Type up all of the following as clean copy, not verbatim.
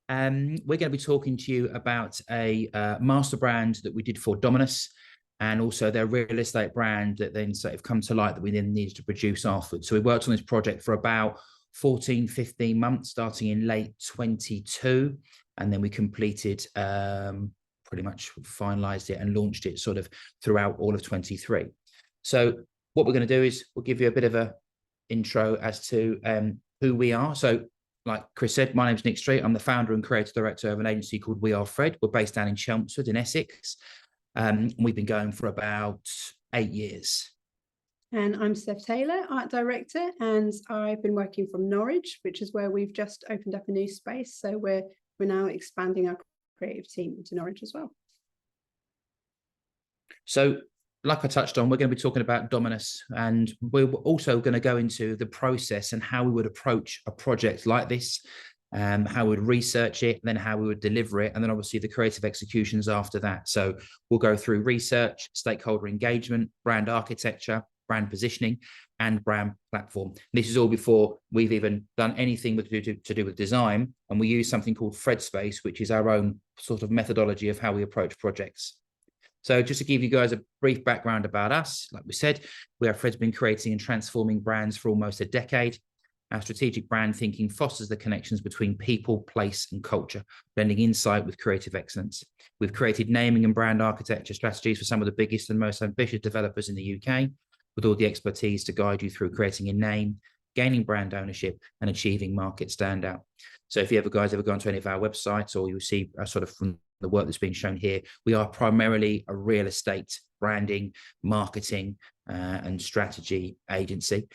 We're going to be talking to you about a master brand that we did for Dominus, and also their real estate brand that then sort of come to light that we then needed to produce afterwards. So we worked on this project for about 14, 15 months, starting in late 22, and then we completed, pretty much finalized it and launched it sort of throughout all of 23. So what we're going to do is we'll give you a bit of a intro as to who we are. So like Chris said, my name's Nick Street. I'm the founder and creative director of an agency called We Are Fred. We're based down in Chelmsford in Essex. We've been going for about 8 years. And I'm Steph Taylor, art director, and I've been working from Norwich, which is where we've just opened up a new space. So we're now expanding our creative team into Norwich as well. So like I touched on, we're going to be talking about Dominus, and we're also going to go into the process and how we would approach a project like this, how we would research it, then how we would deliver it, and then obviously the creative executions after that. So we'll go through research, stakeholder engagement, brand architecture, brand positioning, and brand platform. This is all before we've even done anything to do with design, and we use something called Fredspace, which is our own sort of methodology of how we approach projects. So just to give you guys a brief background about us, like we said, Fred's been creating and transforming brands for almost a decade. Our strategic brand thinking fosters the connections between people, place, and culture, blending insight with creative excellence. We've created naming and brand architecture strategies for some of the biggest and most ambitious developers in the UK, with all the expertise to guide you through creating a name, gaining brand ownership, and achieving market standout. So if you guys ever gone to any of our websites, or you see sort of from the work that's being shown here, we are primarily a real estate branding, marketing, and strategy agency.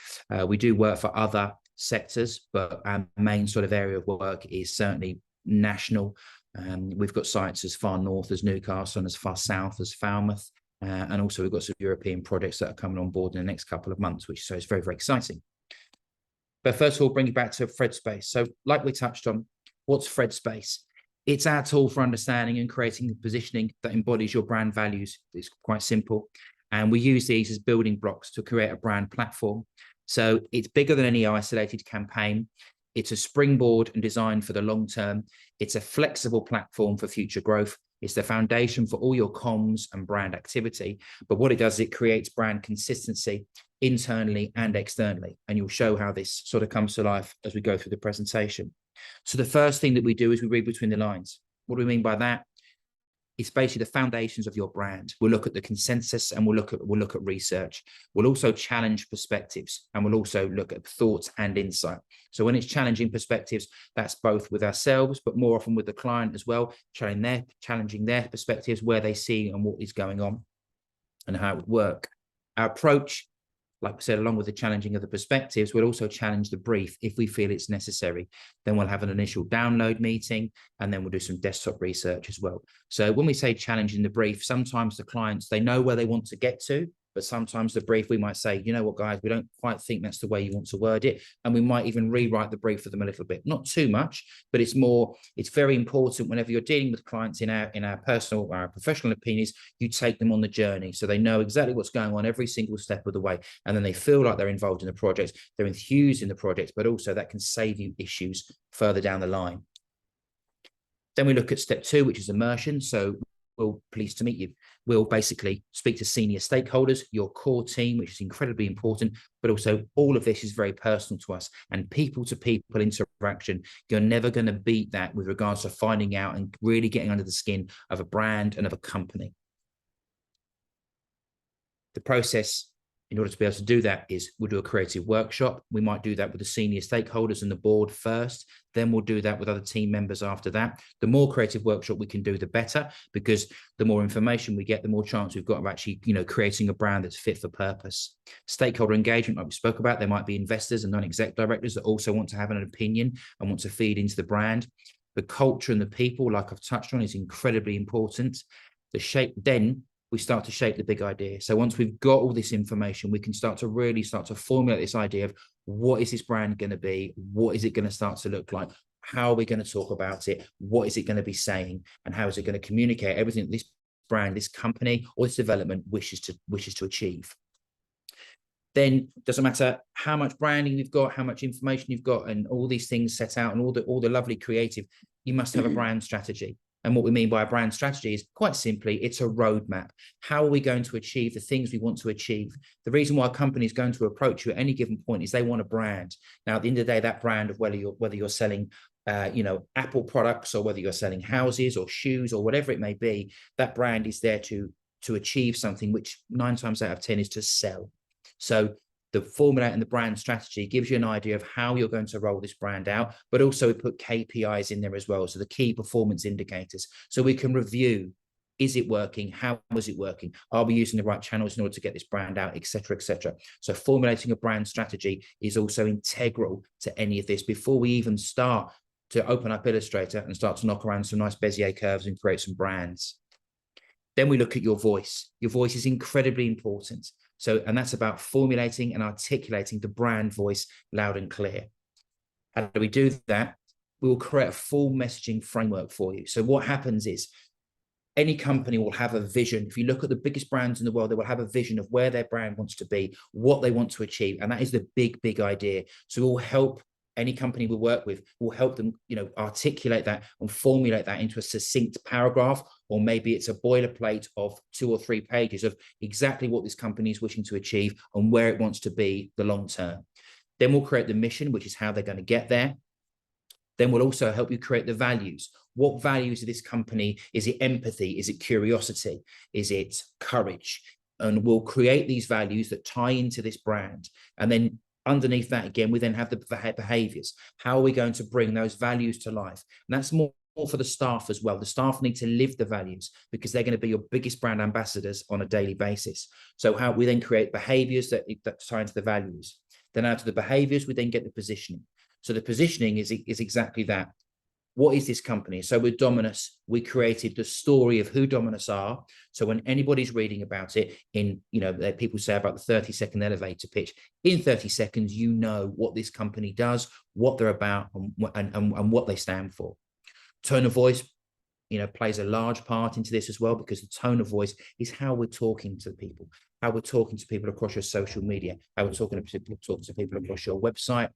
We do work for other sectors, but our main sort of area of work is certainly national. We've got sites as far north as Newcastle and as far south as Falmouth. And also we've got some European projects that are coming on board in the next couple of months, which so it's very, very exciting. But first of all, bring you back to Fredspace. So like we touched on, what's Fredspace? It's our tool for understanding and creating the positioning that embodies your brand values. It's quite simple. And we use these as building blocks to create a brand platform. So it's bigger than any isolated campaign. It's a springboard and designed for the long term. It's a flexible platform for future growth. It's the foundation for all your comms and brand activity. But what it does is it creates brand consistency internally and externally. And you'll show how this sort of comes to life as we go through the presentation. So the first thing that we do is we read between the lines. What do we mean by that? It's basically the foundations of your brand. We'll look at the consensus and we'll look at research. We'll also challenge perspectives, and we'll also look at thoughts and insight. So when it's challenging perspectives, that's both with ourselves, but more often with the client as well, challenging their perspectives, where they see and what is going on and how it would work. Our approach, like we said, along with the challenging of the perspectives, we'll also challenge the brief if we feel it's necessary. Then we'll have an initial download meeting, and then we'll do some desktop research as well. So when we say challenging the brief, sometimes the clients, they know where they want to get to, but sometimes the brief, we might say, you know what, guys, we don't quite think that's the way you want to word it. And we might even rewrite the brief for them a little bit, not too much, but it's very important whenever you're dealing with clients in our personal, our professional opinions, you take them on the journey. So they know exactly what's going on every single step of the way. And then they feel like they're involved in the project, they're enthused in the project, but also that can save you issues further down the line. Then we look at step 2, which is immersion. So we're pleased to meet you. We'll basically speak to senior stakeholders, your core team, which is incredibly important, but also all of this is very personal to us, and people-to-people interaction. You're never going to beat that with regards to finding out and really getting under the skin of a brand and of a company. The process, in order to be able to do that, is we'll do a creative workshop. We might do that with the senior stakeholders and the board first. Then we'll do that with other team members after that. The more creative workshop we can do, the better, because the more information we get, the more chance we've got of actually, creating a brand that's fit for purpose. Stakeholder engagement, like we spoke about, there might be investors and non-exec directors that also want to have an opinion and want to feed into the brand. The culture and the people, like I've touched on, is incredibly important. The shape, then we start to shape the big idea. So once we've got all this information, we can start to formulate this idea of what is this brand going to be? What is it going to start to look like? How are we going to talk about it? What is it going to be saying? And how is it going to communicate everything that this brand, this company, or this development wishes to achieve? Then it doesn't matter how much branding you've got, how much information you've got, and all these things set out, and all the lovely creative. you must have a brand strategy. And what we mean by a brand strategy is quite simply, it's a roadmap. How are we going to achieve the things we want to achieve? The reason why a company is going to approach you at any given point is they want a brand. Now, at the end of the day, that brand of whether you're selling Apple products, or whether you're selling houses or shoes or whatever it may be, that brand is there to achieve something, which 9 times out of 10 is to sell. So the formulating the brand strategy gives you an idea of how you're going to roll this brand out, but also we put KPIs in there as well. So the key performance indicators, so we can review, is it working? How was it working? Are we using the right channels in order to get this brand out, et cetera, et cetera. So formulating a brand strategy is also integral to any of this before we even start to open up Illustrator and start to knock around some nice Bezier curves and create some brands. Then we look at your voice. Your voice is incredibly important. So, and that's about formulating and articulating the brand voice loud and clear. How do we do that? We will create a full messaging framework for you. So what happens is any company will have a vision. If you look at the biggest brands in the world, they will have a vision of where their brand wants to be, what they want to achieve. And that is the big, big idea. So we'll help any company we work with, will help them, articulate that and formulate that into a succinct paragraph, or maybe it's a boilerplate of 2 or 3 pages of exactly what this company is wishing to achieve and where it wants to be the long term. Then we'll create the mission, which is how they're going to get there. Then we'll also help you create the values. What values of this company? Is it empathy? Is it curiosity? Is it courage? And we'll create these values that tie into this brand. And then underneath that, again, we then have the behaviors. How are we going to bring those values to life? And that's more for the staff as well. The staff need to live the values because they're going to be your biggest brand ambassadors on a daily basis. So how we then create behaviors that tie into the values. Then out of the behaviors, we then get the positioning. So the positioning is exactly that. What is this company? So with Dominus, we created the story of who Dominus are. So when anybody's reading about it people say about the 30-second elevator pitch, in 30 seconds, you know what this company does, what they're about, and what they stand for. Tone of voice, plays a large part into this as well, because the tone of voice is how we're talking to people, how we're talking to people across your social media, how we're talking to people across your website.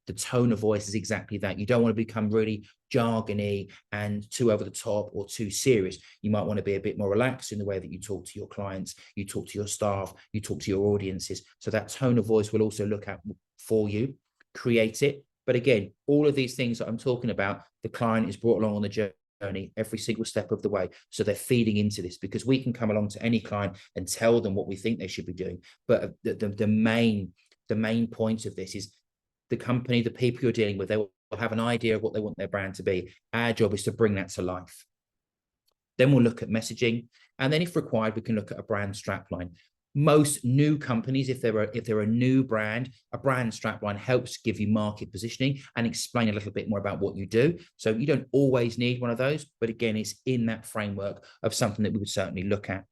The tone of voice is exactly that. You don't want to become really jargony and too over the top or too serious. You might want to be a bit more relaxed in the way that you talk to your clients, you talk to your staff, you talk to your audiences. So that tone of voice will also look at for you, create it. But again, all of these things that I'm talking about, the client is brought along on the journey every single step of the way. So they're feeding into this, because we can come along to any client and tell them what we think they should be doing. But the main point of this is, the company, the people you're dealing with, they will have an idea of what they want their brand to be. Our job is to bring that to life. Then we'll look at messaging. And then if required, we can look at a brand strapline. Most new companies, if they're a new brand, a brand strapline helps give you market positioning and explain a little bit more about what you do. So you don't always need one of those, but again, it's in that framework of something that we would certainly look at.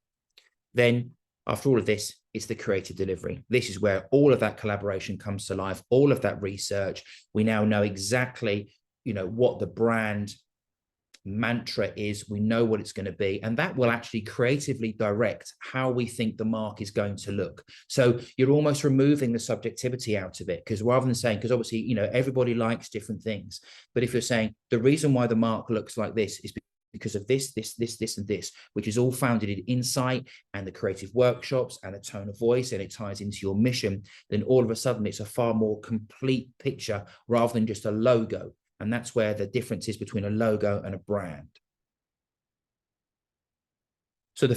Then after all of this, it's the creative delivery. This is where all of that collaboration comes to life, all of that research. We now know exactly, what the brand mantra is. We know what it's going to be, and that will actually creatively direct how we think the mark is going to look. So you're almost removing the subjectivity out of it, because rather than saying, because obviously, everybody likes different things, but if you're saying the reason why the mark looks like this is because of this, and this, which is all founded in insight and the creative workshops and the tone of voice, and it ties into your mission, then all of a sudden it's a far more complete picture rather than just a logo. And that's where the difference is between a logo and a brand. So the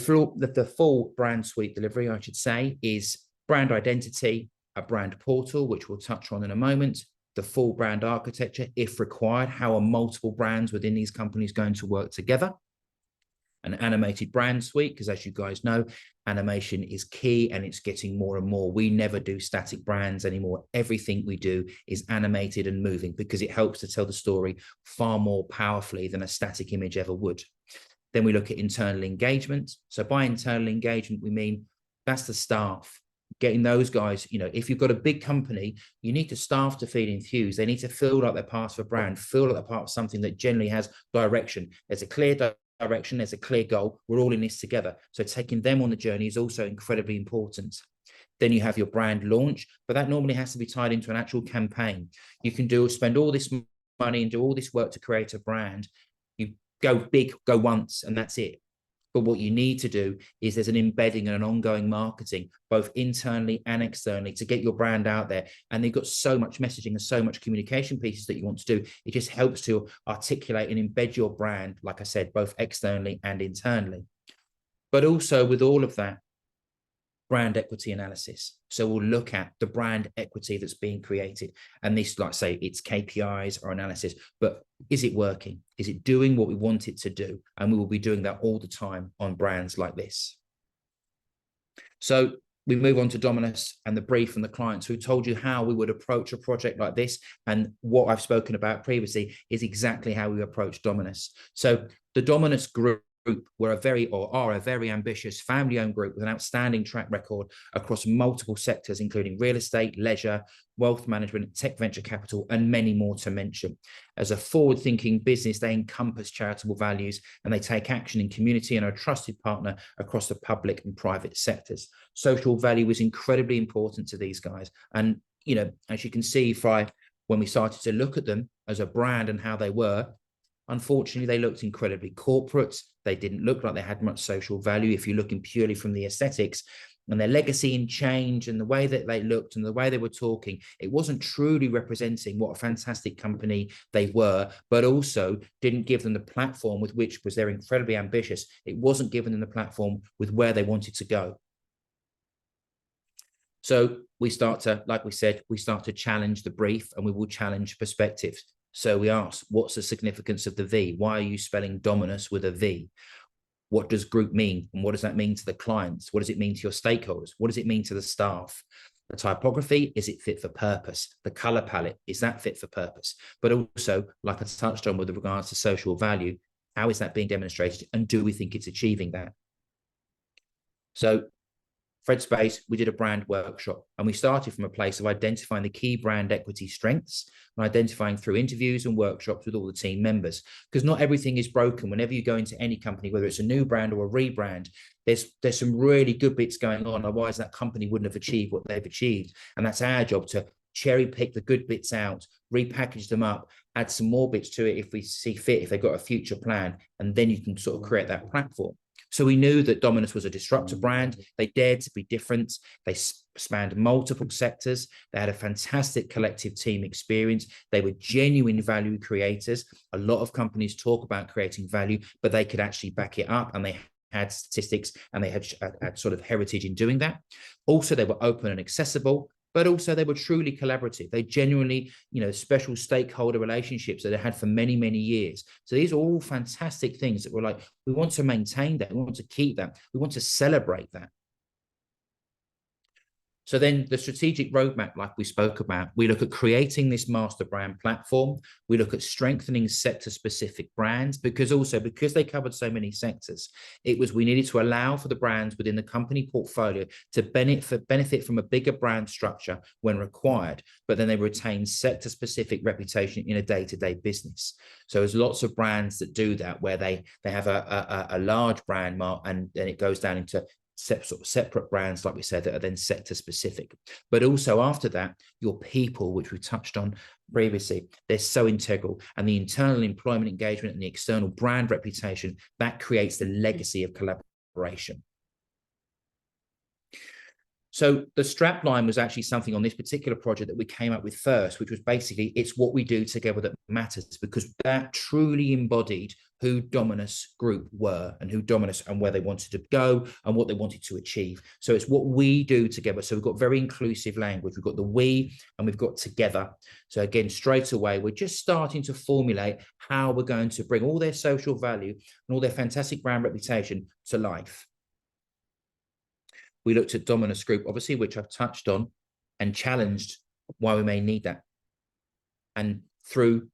full brand suite delivery, I should say, is brand identity, a brand portal, which we'll touch on in a moment, the full brand architecture, if required, how are multiple brands within these companies going to work together, an animated brand suite, because as you guys know, animation is key and it's getting more and more. We never do static brands anymore. Everything we do is animated and moving, because it helps to tell the story far more powerfully than a static image ever would. Then we look at internal engagement. So by internal engagement, we mean that's the staff. Getting those guys, if you've got a big company, you need the staff to feel enthused. They need to feel like they're part of a brand, feel like they're part of something that generally has direction. There's a clear direction, there's a clear goal. We're all in this together. So taking them on the journey is also incredibly important. Then you have your brand launch, but that normally has to be tied into an actual campaign. You can spend all this money and do all this work to create a brand, go big, go once, and that's it. But what you need to do is there's an embedding and an ongoing marketing, both internally and externally, to get your brand out there. And they've got so much messaging and so much communication pieces that you want to do. It just helps to articulate and embed your brand, like I said, both externally and internally. But also with all of that, brand equity analysis. So we'll look at the brand equity that's being created. And this, like I say, it's KPIs or analysis, but is it working? Is it doing what we want it to do? And we will be doing that all the time on brands like this. So we move on to Dominus and the brief and the clients who told you how we would approach a project like this. And what I've spoken about previously is exactly how we approach Dominus. So the Dominus group are a very ambitious family-owned group with an outstanding track record across multiple sectors, including real estate, leisure, wealth management, tech venture capital, and many more to mention. As a forward-thinking business, they encompass charitable values and they take action in community and are a trusted partner across the public and private sectors. Social value is incredibly important to these guys. And, you know, as you can see, when we started to look at them as a brand and how they were, unfortunately, they looked incredibly corporate. They didn't look like they had much social value if you're looking purely from the aesthetics. And their legacy in change and the way that they looked and the way they were talking, it wasn't truly representing what a fantastic company they were, but also didn't give them the platform with which was they're incredibly ambitious. It wasn't giving them the platform with where they wanted to go. So we start to, like we said, we start to challenge the brief and we will challenge perspectives. So we ask, what's the significance of the V? Why are you spelling Dominus with a V? What does group mean? And what does that mean to the clients? What does it mean to your stakeholders? What does it mean to the staff? The typography, is it fit for purpose? The color palette, is that fit for purpose? But also, like I touched on with regards to social value, how is that being demonstrated? And do we think it's achieving that? So Fred Space, we did a brand workshop and we started from a place of identifying the key brand equity strengths and identifying through interviews and workshops with all the team members, because not everything is broken. Whenever you go into any company, whether it's a new brand or a rebrand, there's some really good bits going on. Otherwise that company wouldn't have achieved what they've achieved. And that's our job, to cherry pick the good bits out, repackage them up, add some more bits to it if we see fit, if they've got a future plan, and then you can sort of create that platform. So we knew that Dominus was a disruptor brand. They dared to be different. They spanned multiple sectors. They had a fantastic collective team experience. They were genuine value creators. A lot of companies talk about creating value, but they could actually back it up, and they had statistics and they had sort of heritage in doing that. Also, they were open and accessible, but also they were truly collaborative. They genuinely, you know, special stakeholder relationships that they had for many, many years. So these are all fantastic things that we're like, we want to maintain that. We want to keep that. We want to celebrate that. So then the strategic roadmap, like we spoke about, we look at creating this master brand platform. We look at strengthening sector-specific brands, because they covered so many sectors, we needed to allow for the brands within the company portfolio to benefit from a bigger brand structure when required, but then they retain sector-specific reputation in a day-to-day business. So there's lots of brands that do that, where they have a large brand mark, and then it goes down into separate brands, like we said, that are then sector specific. But also after that, your people, which we touched on previously, they're so integral, and the internal employment engagement and the external brand reputation, that creates the legacy of collaboration. So the strap line was actually something on this particular project that we came up with first, which was basically, it's what we do together that matters, because that truly embodied who Dominus Group were and who Dominus and where they wanted to go and what they wanted to achieve. So it's what we do together. So we've got very inclusive language. We've got the we and we've got together. So again, straight away, we're just starting to formulate how we're going to bring all their social value and all their fantastic brand reputation to life. We looked at Dominus Group, obviously, which I've touched on, and challenged why we may need that. And through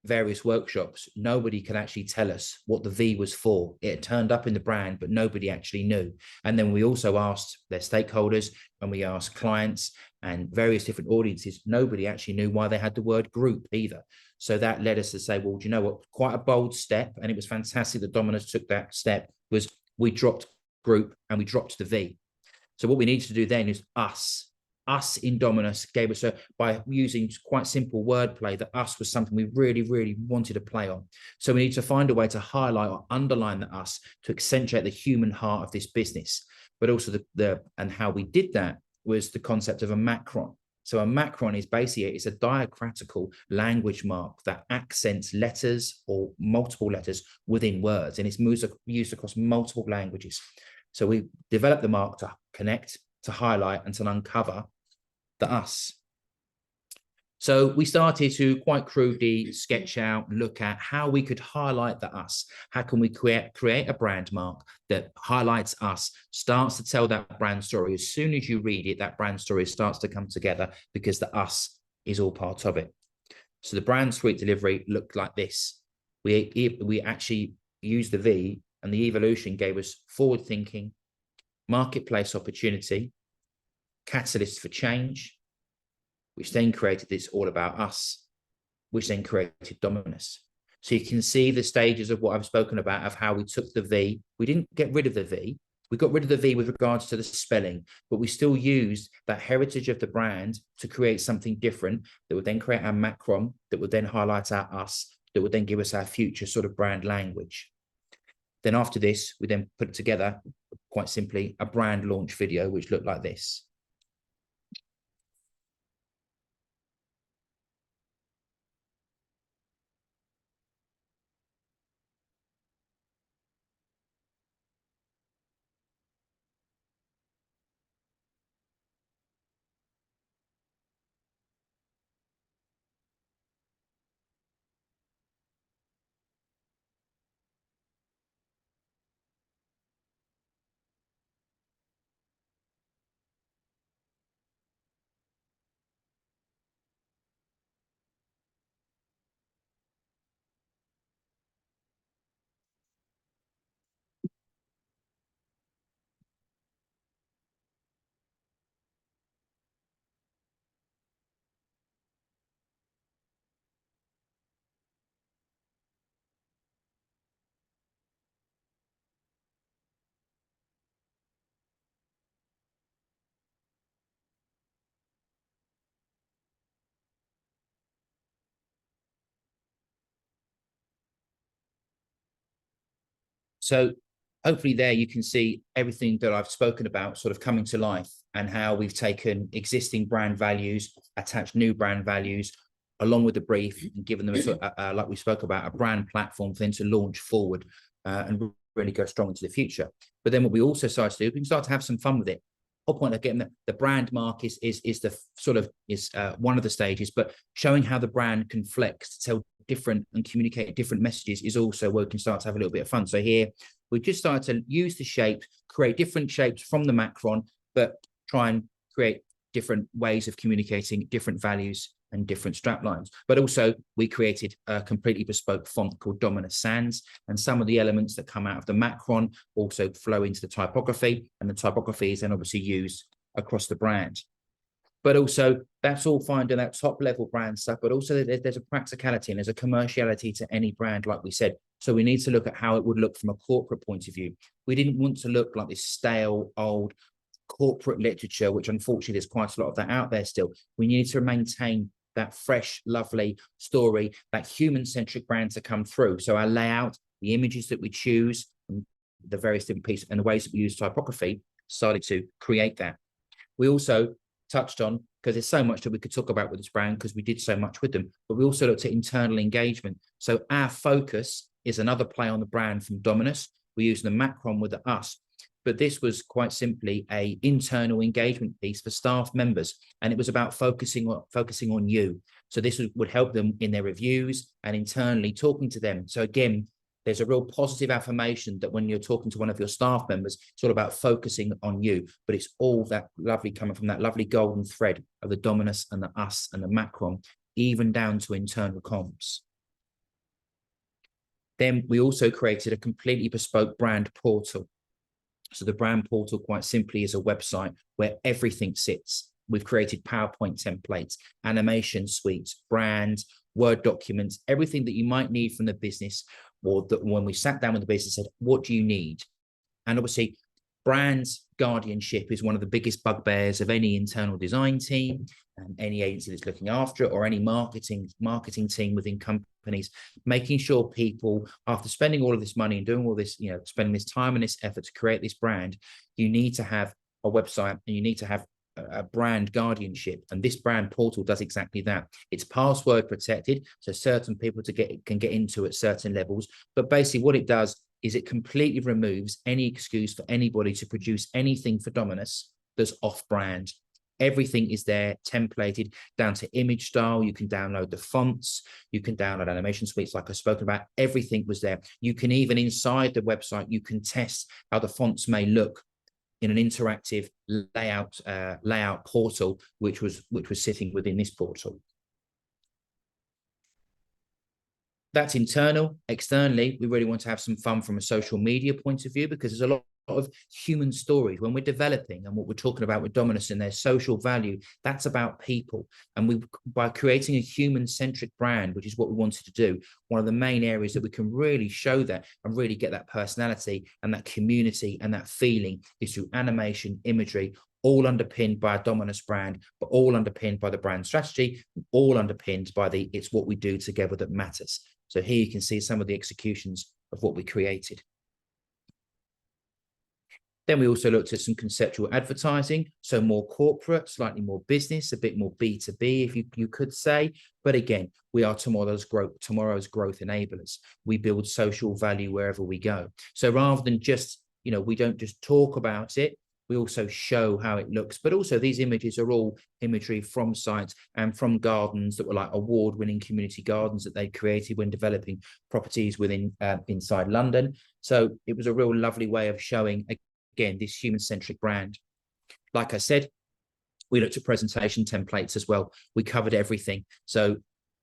various workshops, nobody could actually tell us what the V was for. It had turned up in the brand, but nobody actually knew. And then we also asked their stakeholders, and we asked clients and various different audiences. Nobody actually knew why they had the word group either. So that led us to say, well, do you know what? Quite a bold step. And it was fantastic that Dominus took that step, was we dropped group and we dropped the V. So what we needed to do then is us us in Dominus gave us by using quite simple wordplay, that us was something we really, really wanted to play on. So we need to find a way to highlight or underline the us to accentuate the human heart of this business. But also and how we did that was the concept of a macron. So a macron is basically, it's a diacritical language mark that accents letters or multiple letters within words, and it's used across multiple languages. So we developed the mark to connect, to highlight, and to uncover the us. So we started to quite crudely sketch out, look at how we could highlight the us. How can we create a brand mark that highlights us, starts to tell that brand story? As soon as you read it, that brand story starts to come together because the us is all part of it. So the brand suite delivery looked like this. We actually used the V, and the evolution gave us forward thinking, marketplace opportunity, catalyst for change, which then created this all about us, which then created Dominus. So you can see the stages of what I've spoken about, of how we took the V. We didn't get rid of the V. We got rid of the V with regards to the spelling, but we still used that heritage of the brand to create something different that would then create our macron, that would then highlight our us, that would then give us our future sort of brand language. Then after this, we then put together, quite simply, a brand launch video, which looked like this. So hopefully there you can see everything that I've spoken about sort of coming to life, and how we've taken existing brand values, attached new brand values along with the brief, and given them, like we spoke about, a brand platform for them to launch forward and really go strong into the future. But then what we also started to do, we can start to have some fun with it. Whole point of getting the brand mark is the sort of one of the stages, but showing how the brand can flex to tell different and communicate different messages is also where we can start to have a little bit of fun. So here we just started to use the shape, create different shapes from the macron, but try and create different ways of communicating different values and different strap lines. But also we created a completely bespoke font called Dominus Sans, and some of the elements that come out of the macron also flow into the typography, and the typography is then obviously used across the brand. But also that's all fine to that top level brand stuff, but also there's a practicality and there's a commerciality to any brand, like we said. So we need to look at how it would look from a corporate point of view. We didn't want to look like this stale, old corporate literature, which unfortunately there's quite a lot of that out there still. We need to maintain that fresh, lovely story, that human-centric brand to come through. So our layout, the images that we choose, and the various different pieces and the ways that we use typography started to create that. We also touched on, because there's so much that we could talk about with this brand because we did so much with them, but we also looked at internal engagement. So our focus is another play on the brand from Dominus. We use the macron with the us, but this was quite simply a internal engagement piece for staff members, and it was about focusing on you. So this would help them in their reviews and internally talking to them. So again, there's a real positive affirmation that when you're talking to one of your staff members, it's all about focusing on you, but it's all that lovely coming from that lovely golden thread of the Dominus and the us and the macron, even down to internal comms. Then we also created a completely bespoke brand portal. So the brand portal, quite simply, is a website where everything sits. We've created PowerPoint templates, animation suites, brands, Word documents, everything that you might need from the business, or that when we sat down with the business said, what do you need? And obviously Brand guardianship is one of the biggest bugbears of any internal design team and any agency that's looking after it, or any marketing team within companies, making sure people, after spending all of this money and doing all this, spending this time and this effort to create this brand, you need to have a website and you need to have a brand guardianship, and this brand portal does exactly that. It's password protected, so certain people can get into at certain levels, but basically what it does is it completely removes any excuse for anybody to produce anything for Dominus that's off-brand. Everything is there, templated down to image style. You can download the fonts, you can download animation suites like I've spoken about. Everything was there. You can even, inside the website, you can test how the fonts may look in an interactive layout portal, which was sitting within this portal. That's internal. Externally, we really want to have some fun from a social media point of view, because there's a lot of human stories when we're developing, and what we're talking about with Dominus and their social value, that's about people. And by creating a human-centric brand, which is what we wanted to do, one of the main areas that we can really show that and really get that personality and that community and that feeling is through animation, imagery, all underpinned by a Dominus brand, but all underpinned by the brand strategy, all underpinned by it's what we do together that matters. So here you can see some of the executions of what we created. Then we also looked at some conceptual advertising, so more corporate, slightly more business, a bit more B2B, if you could say. But again, we are tomorrow's growth enablers. We build social value wherever we go. So rather than just, we don't just talk about it, we also show how it looks. But also these images are all imagery from sites and from gardens that were like award-winning community gardens that they created when developing properties inside London. So it was a real lovely way of showing, again, this human-centric brand. Like I said, we looked at presentation templates as well. We covered everything. So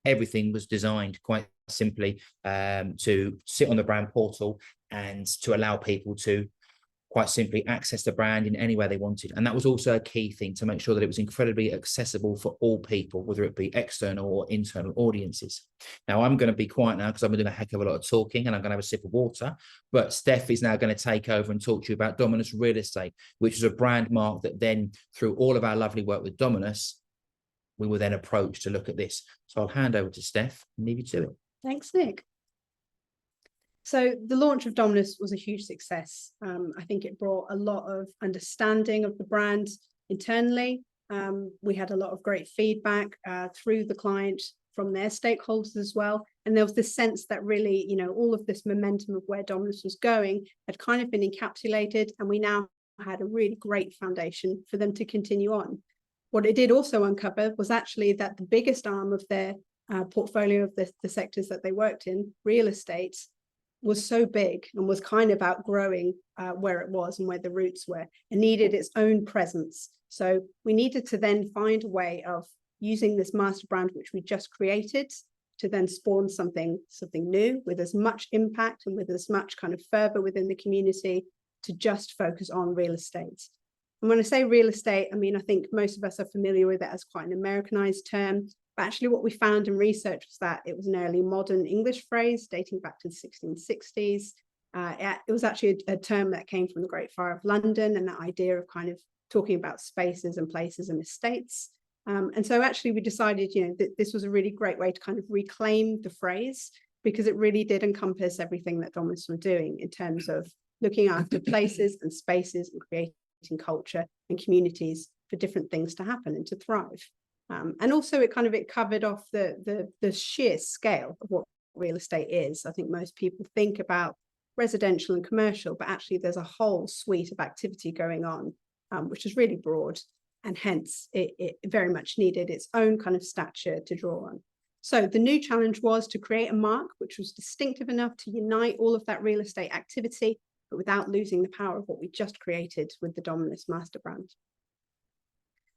everything was designed quite simply to sit on the brand portal and to allow people to quite simply access the brand in any way they wanted. And that was also a key thing, to make sure that it was incredibly accessible for all people, whether it be external or internal audiences. Now, I'm going to be quiet now because I'm doing a heck of a lot of talking, and I'm going to have a sip of water. But Steph is now going to take over and talk to you about Dominus Real Estate, which is a brand mark that then, through all of our lovely work with Dominus, we were then approached to look at this. So I'll hand over to Steph and leave you to it. Thanks, Nick. So the launch of Dominus was a huge success. I think it brought a lot of understanding of the brand internally. We had a lot of great feedback through the client from their stakeholders as well. And there was this sense that really, all of this momentum of where Dominus was going had kind of been encapsulated, and we now had a really great foundation for them to continue on. What it did also uncover was actually that the biggest arm of their portfolio of the sectors that they worked in, real estate, was so big and was kind of outgrowing where it was and where the roots were, and needed its own presence. So we needed to then find a way of using this master brand, which we just created, to then spawn something new with as much impact and with as much kind of fervor within the community, to just focus on real estate. And when I say real estate, I mean, I think most of us are familiar with it as quite an Americanized term. But actually what we found in research was that it was an early modern English phrase dating back to the 1660s. It was actually a term that came from the Great Fire of London, and that idea of kind of talking about spaces and places and estates. And so actually we decided, that this was a really great way to kind of reclaim the phrase, because it really did encompass everything that Dominus were doing in terms of looking after places and spaces and creating culture and communities for different things to happen and to thrive. And also it covered off the sheer scale of what real estate is. I think most people think about residential and commercial, but actually there's a whole suite of activity going on, which is really broad, and hence it very much needed its own kind of stature to draw on. So the new challenge was to create a mark which was distinctive enough to unite all of that real estate activity, but without losing the power of what we just created with the Dominus master brand.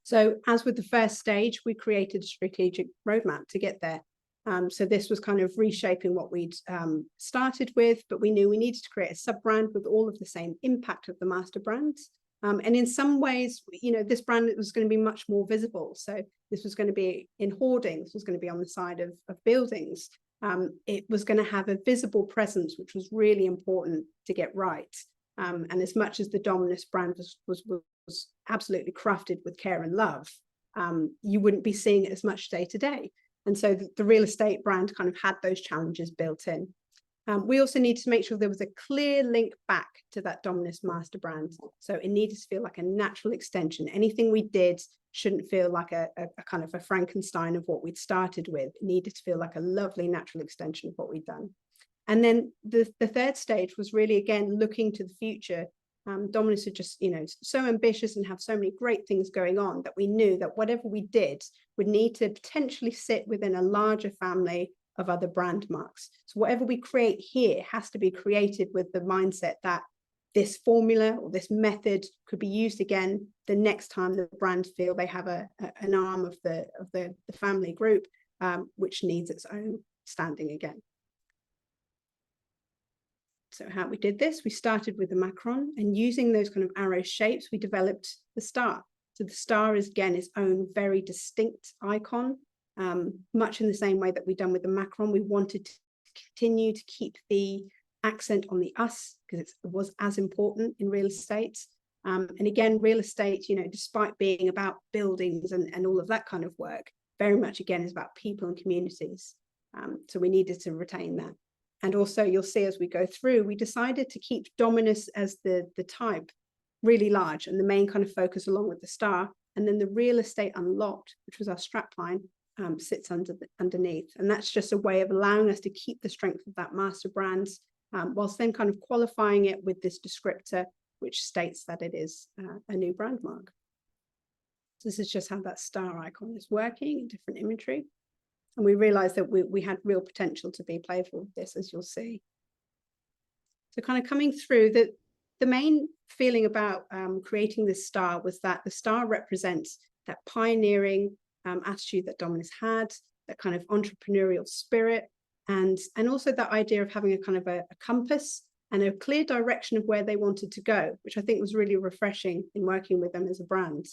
So as with the first stage, we created a strategic roadmap to get there. So this was kind of reshaping what we'd started with, but we knew we needed to create a sub-brand with all of the same impact of the master brand. And in some ways, this brand was going to be much more visible. So this was going to be in hoardings, was going to be on the side of buildings. It was going to have a visible presence, which was really important to get right. And as much as the Dominus brand was absolutely crafted with care and love, you wouldn't be seeing it as much day to day. And so the real estate brand kind of had those challenges built in. We also needed to make sure there was a clear link back to that Dominus master brand. So it needed to feel like a natural extension. Anything we did shouldn't feel like a kind of a Frankenstein of what we'd started with. It needed to feel like a lovely natural extension of what we'd done. And then the third stage was really, again, looking to the future. Dominus are just, so ambitious and have so many great things going on that we knew that whatever we did would need to potentially sit within a larger family of other brand marks. So whatever we create here has to be created with the mindset that this formula or this method could be used again the next time the brand feel they have an arm of the family group, which needs its own standing again. So how we did this, we started with the macron, and using those kind of arrow shapes, we developed the star. So the star is, again, its own very distinct icon, much in the same way that we've done with the macron. We wanted to continue to keep the accent on the us, because it was as important in real estate. And again, real estate, despite being about buildings and all of that kind of work, very much, again, is about people and communities. So we needed to retain that. And also, you'll see as we go through, we decided to keep Dominus as the type really large and the main kind of focus along with the star. And then the real estate unlocked, which was our strapline, sits underneath. And that's just a way of allowing us to keep the strength of that master brand, whilst then kind of qualifying it with this descriptor, which states that it is a new brand mark. So this is just how that star icon is working in different imagery. And we realized that we had real potential to be playful with this, as you'll see. So kind of coming through, the main feeling about creating this star was that the star represents that pioneering attitude that Dominus had, that kind of entrepreneurial spirit, and also that idea of having a kind of a compass and a clear direction of where they wanted to go, which I think was really refreshing in working with them as a brand.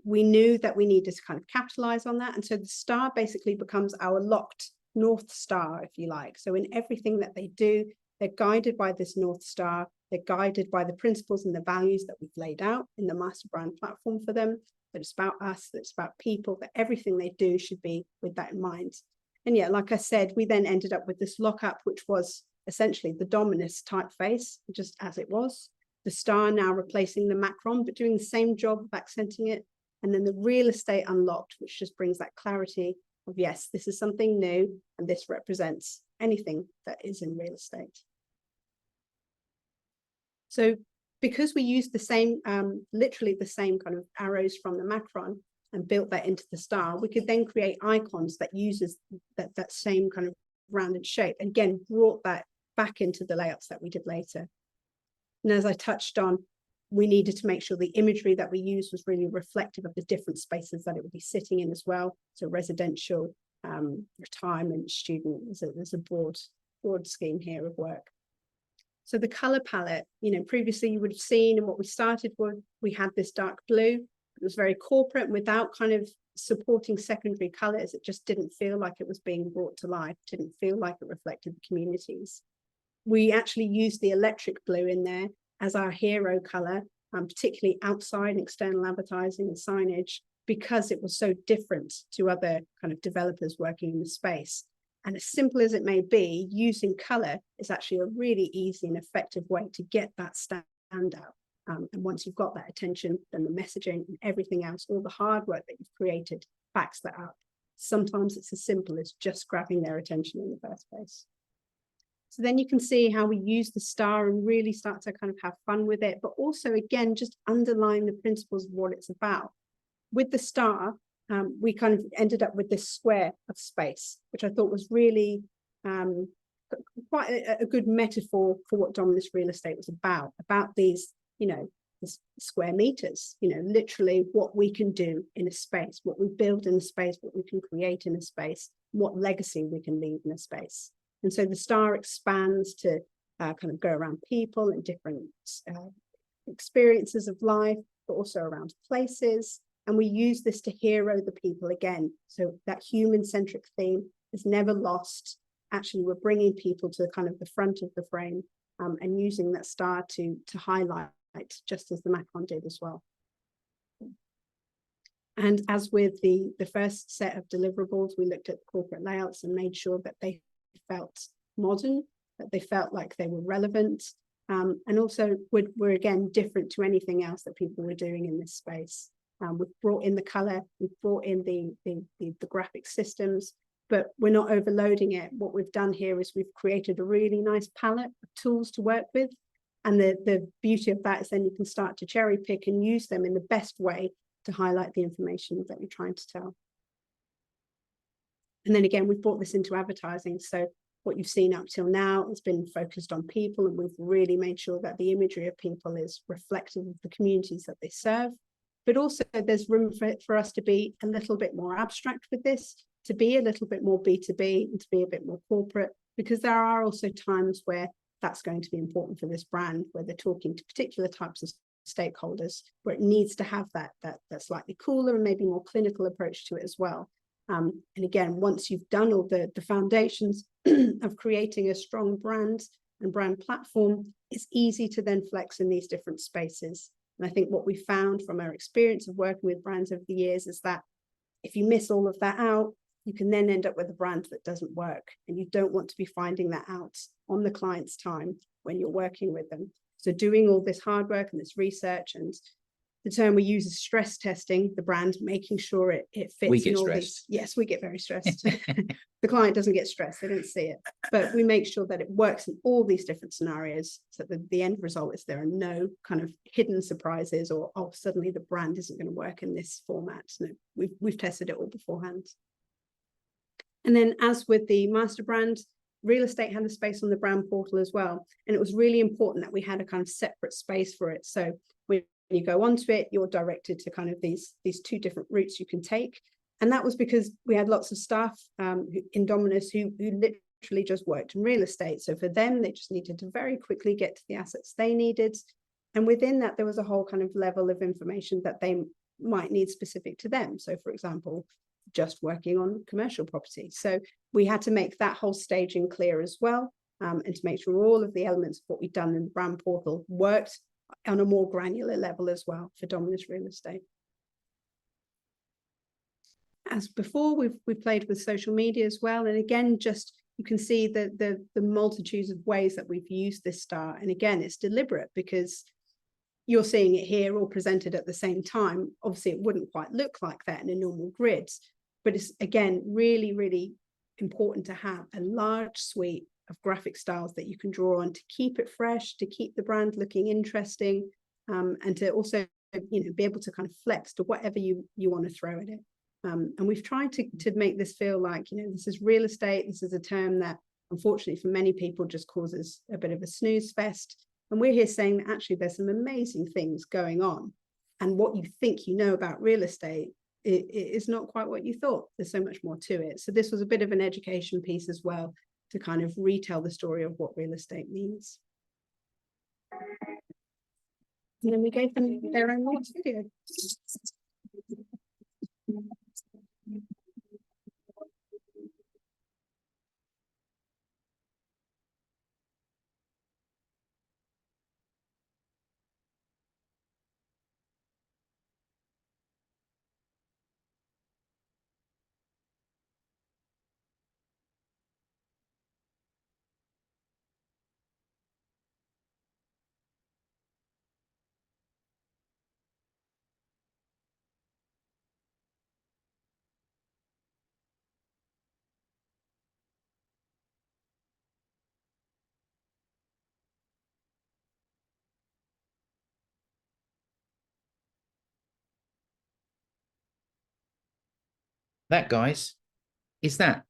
We knew that we needed to kind of capitalize on that. And so the star basically becomes our locked North Star, if you like. So in everything that they do, they're guided by this North Star. They're guided by the principles and the values that we've laid out in the master brand platform for them. That it's about us, that it's about people, that everything they do should be with that in mind. And yeah, like I said, we then ended up with this lockup, which was essentially the Dominus typeface, just as it was. The star now replacing the macron, but doing the same job of accenting it. And then the real estate unlocked, which just brings that clarity of, yes, this is something new, and this represents anything that is in real estate. So because we used the same, literally the same kind of arrows from the macron and built that into the star, we could then create icons that uses that same kind of rounded shape. Again, brought that back into the layouts that we did later. And as I touched on, we needed to make sure the imagery that we used was really reflective of the different spaces that it would be sitting in as well. So residential, retirement, student, there's a broad scheme here of work. So the color palette, previously you would have seen, and what we started with, we had this dark blue. It was very corporate, and without kind of supporting secondary colors, it just didn't feel like it was being brought to life, didn't feel like it reflected the communities. We actually used the electric blue in there as our hero color, particularly outside and external advertising and signage, because it was so different to other kind of developers working in the space. And as simple as it may be, using color is actually a really easy and effective way to get that standout. And once you've got that attention, then the messaging and everything else, all the hard work that you've created backs that up. Sometimes it's as simple as just grabbing their attention in the first place. So then you can see how we use the star and really start to kind of have fun with it, but also, again, just underline the principles of what it's about. With the star, we kind of ended up with this square of space, which I thought was really quite a good metaphor for what Dominus real estate was about these, square meters, literally what we can do in a space, what we build in a space, what we can create in a space, what legacy we can leave in a space. And so the star expands to kind of go around people and different experiences of life, but also around places. And we use this to hero the people again. So that human-centric theme is never lost. Actually, we're bringing people to kind of the front of the frame and using that star to highlight, just as the Macron did as well. And as with the first set of deliverables, we looked at corporate layouts and made sure that they felt modern, that they felt like they were relevant, and also were again different to anything else that people were doing in this space. We've brought in the color, we've brought in the graphic systems, but we're not overloading it. What we've done here is we've created a really nice palette of tools to work with. And the beauty of that is then you can start to cherry pick and use them in the best way to highlight the information that you're trying to tell. And then again, we've brought this into advertising. So what you've seen up till now has been focused on people, and we've really made sure that the imagery of people is reflective of the communities that they serve. But also there's room for us to be a little bit more abstract with this, to be a little bit more B2B and to be a bit more corporate, because there are also times where that's going to be important for this brand, where they're talking to particular types of stakeholders, where it needs to have that slightly cooler and maybe more clinical approach to it as well. And again, once you've done all the foundations of creating a strong brand and brand platform, it's easy to then flex in these different spaces. And I think what we found from our experience of working with brands over the years is that if you miss all of that out, you can then end up with a brand that doesn't work. And you don't want to be finding that out on the client's time when you're working with them. So doing all this hard work and this research, and the term we use is stress testing the brand, making sure it fits. We get in all stressed. these. Yes, we get very stressed. The client doesn't get stressed, they don't see it. But we make sure that it works in all these different scenarios, so that the end result is there are no kind of hidden surprises or, oh, suddenly the brand isn't going to work in this format. No, we've tested it all beforehand. And then as with the master brand, real estate had a space on the brand portal as well. And it was really important that we had a kind of separate space for it. So when you go onto it, you're directed to kind of these two different routes you can take. And that was because we had lots of staff in Dominus who literally just worked in real estate. So for them, they just needed to very quickly get to the assets they needed. And within that, there was a whole kind of level of information that they might need specific to them. So for example, just working on commercial property. So we had to make that whole staging clear as well, and to make sure all of the elements of what we've done in the brand portal worked on a more granular level as well for Dominus Real Estate. As before, we've played with social media as well. And again, just you can see the multitudes of ways that we've used this star. And again, it's deliberate because you're seeing it here all presented at the same time. Obviously, it wouldn't quite look like that in a normal grid. But it's, again, really, really important to have a large suite of graphic styles that you can draw on to keep it fresh, to keep the brand looking interesting, and to also, be able to kind of flex to whatever you want to throw at it. And we've tried to make this feel like, this is real estate. This is a term that, unfortunately, for many people just causes a bit of a snooze fest. And we're here saying that actually there's some amazing things going on. And what you think you know about real estate, it is not quite what you thought. There's so much more to it. So this was a bit of an education piece as well, to kind of retell the story of what real estate means. And then we gave them their own launch video. That, guys, is that